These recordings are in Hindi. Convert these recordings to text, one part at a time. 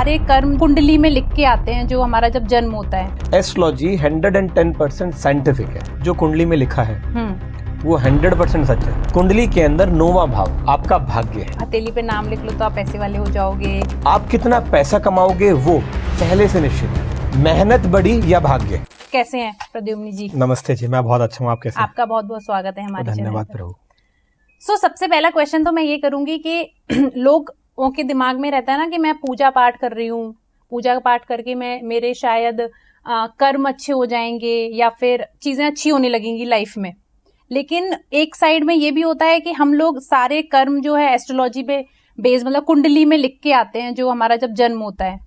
सारे कर्म कुंडली में लिख के आते हैं जो हमारा जब जन्म होता है। एस्ट्रोलॉजी 110% साइंटिफिक है। जो कुंडली में लिखा है वो 100% सच है। कुंडली के अंदर 9वां भाव आपका भाग्य है। हथेली पे नाम लिख लो तो आप पैसे वाले हो जाओगे। आप कितना पैसा कमाओगे वो पहले से निश्चित है। मेहनत बड़ी या भाग्य। कैसे हैं प्रद्युम्न जी? नमस्ते जी, मैं बहुत अच्छा हूँ। आप कैसे? आपका बहुत बहुत स्वागत है हमारे चैनल पर। धन्यवाद प्रभु। सबसे पहला क्वेश्चन तो मैं ये करूंगी कि लोगों के दिमाग में रहता है ना कि मैं पूजा पाठ कर रही हूँ, पूजा पाठ करके मेरे शायद कर्म अच्छे हो जाएंगे या फिर चीजें अच्छी होने लगेंगी लाइफ में। लेकिन एक साइड में ये भी होता है कि हम लोग सारे कर्म जो है एस्ट्रोलॉजी पे बेस मतलब कुंडली में लिख के आते हैं जो हमारा जब जन्म होता है।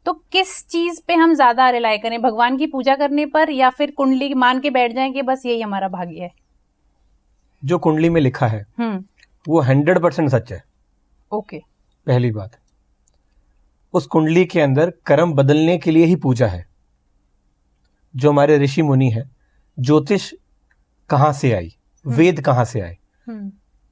तो किस चीज पे हम ज्यादा रिलाई करें, भगवान की पूजा करने पर या फिर कुंडली मान के बैठ जाएं कि बस यही हमारा भाग्य है? जो कुंडली में लिखा है वो 100% सच है। ओके। पहली बात, उस कुंडली के अंदर कर्म बदलने के लिए ही पूजा है। जो हमारे ऋषि मुनि है, ज्योतिष कहां से आई, वेद कहां से आए।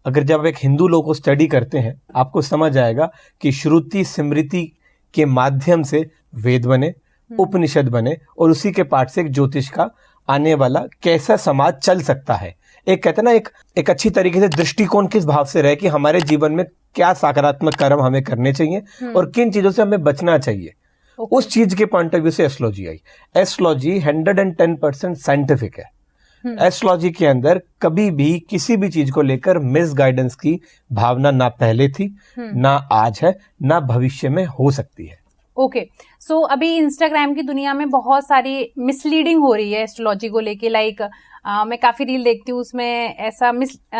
अगर जब एक हिंदू लोग को स्टडी करते हैं आपको समझ आएगा कि श्रुति स्मृति के माध्यम से वेद बने, उपनिषद बने और उसी के पाठ से एक ज्योतिष का आने वाला कैसा समाज चल सकता है। एक कहते हैं ना, एक अच्छी तरीके से दृष्टिकोण किस भाव से रहे कि हमारे जीवन में क्या सकारात्मक कर्म हमें करने चाहिए और किन चीजों से हमें बचना चाहिए। उस चीज के पॉइंट ऑफ व्यू से एस्ट्रोलॉजी आई। एस्ट्रोलॉजी 110% साइंटिफिक है। एस्ट्रोलॉजी के अंदर कभी भी किसी भी चीज को लेकर मिस गाइडेंस की भावना ना पहले थी, ना आज है, ना भविष्य में हो सकती है। ओके। सो अभी इंस्टाग्राम की दुनिया में बहुत सारी मिसलीडिंग हो रही है एस्ट्रोलॉजी को लेके। लाइक मैं काफी रील देखती हूँ, उसमें ऐसा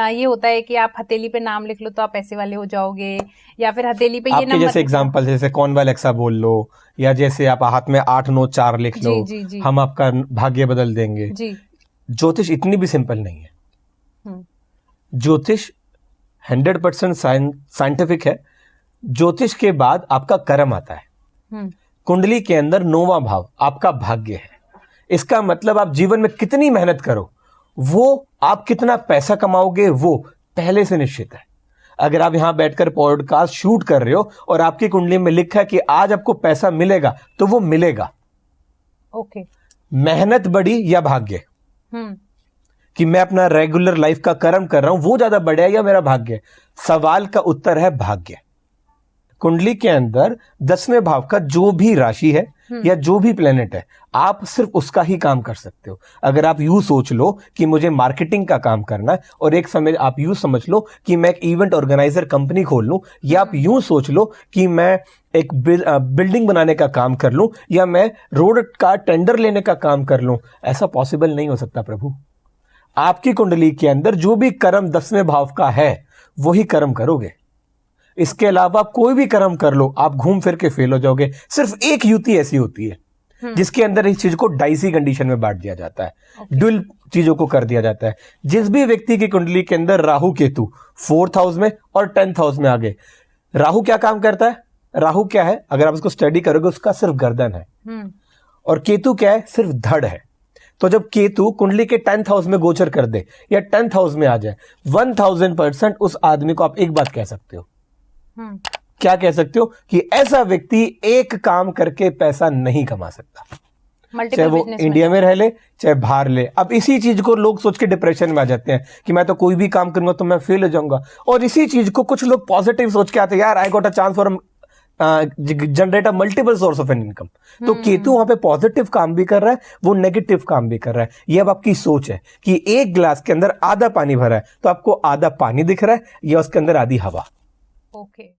ये होता है कि आप हथेली पे नाम लिख लो तो आप पैसे वाले हो जाओगे, या फिर हथेली पे ये नंबर, जैसे एग्जांपल जैसे कौन एलेक्सा बोल लो, या जैसे आप हाथ में 894 लिख लो, जी। हम आपका भाग्य बदल देंगे जी। ज्योतिष इतनी भी सिंपल नहीं है। ज्योतिष 100% साइंटिफिक है। ज्योतिष के बाद आपका कर्म आता है। कुंडली के अंदर 9वां भाव आपका भाग्य है। इसका मतलब आप जीवन में कितनी मेहनत करो, वो आप कितना पैसा कमाओगे वो पहले से निश्चित है। अगर आप यहां बैठकर पॉडकास्ट शूट कर रहे हो और आपकी कुंडली में लिखा है कि आज आपको पैसा मिलेगा तो वो मिलेगा। ओके। मेहनत बड़ी या भाग्य, कि मैं अपना रेगुलर लाइफ का कर्म कर रहा हूं वो ज्यादा बड़ा है या मेरा भाग्य? सवाल का उत्तर है भाग्य। कुंडली के अंदर 10वें भाव का जो भी राशि है या जो भी प्लेनेट है, आप सिर्फ उसका ही काम कर सकते हो। अगर आप यूं सोच लो कि मुझे मार्केटिंग का काम करना है और एक समय आप यूं समझ लो कि मैं एक इवेंट ऑर्गेनाइजर कंपनी खोल लूं, या आप यूं सोच लो कि मैं एक बिल्डिंग बनाने का काम कर लूं, या मैं रोड का टेंडर लेने का काम कर लूं, ऐसा पॉसिबल नहीं हो सकता प्रभु। आपकी कुंडली के अंदर जो भी कर्म 10वें भाव का है वही कर्म करोगे। इसके अलावा कोई भी कर्म कर लो आप घूम फिर के फेल हो जाओगे। सिर्फ एक युति ऐसी होती है जिसके अंदर इस चीज को डाइसी कंडीशन में बांट दिया जाता है, ड्यूल चीजों को कर दिया जाता है। जिस भी व्यक्ति की कुंडली के अंदर राहु केतु 4th हाउस में और 10th हाउस में आ गए, राहु क्या काम करता है? राहु क्या है अगर आप उसको स्टडी करोगे, उसका सिर्फ गर्दन है, और केतु क्या है? सिर्फ धड़ है। तो जब केतु कुंडली के 10th हाउस में गोचर कर दे या 10th हाउस में आ जाए, 1000% उस आदमी को आप एक बात कह सकते हो। क्या कह सकते हो? कि ऐसा व्यक्ति एक काम करके पैसा नहीं कमा सकता, चाहे वो इंडिया में रह ले चाहे बाहर ले। अब इसी चीज को लोग सोच के डिप्रेशन में आ जाते हैं कि मैं तो कोई भी काम करूंगा तो मैं फेल हो जाऊंगा, और इसी चीज को कुछ लोग पॉजिटिव सोच के आते हैं, यार I got a chance for generate a multiple source of an income. तो केतु वहां पे पॉजिटिव काम भी कर रहा है, वो नेगेटिव काम भी कर रहा है। ये अब आपकी सोच है कि एक ग्लास के अंदर आधा पानी भरा है तो आपको आधा पानी दिख रहा है या उसके अंदर आधी हवा। ओके।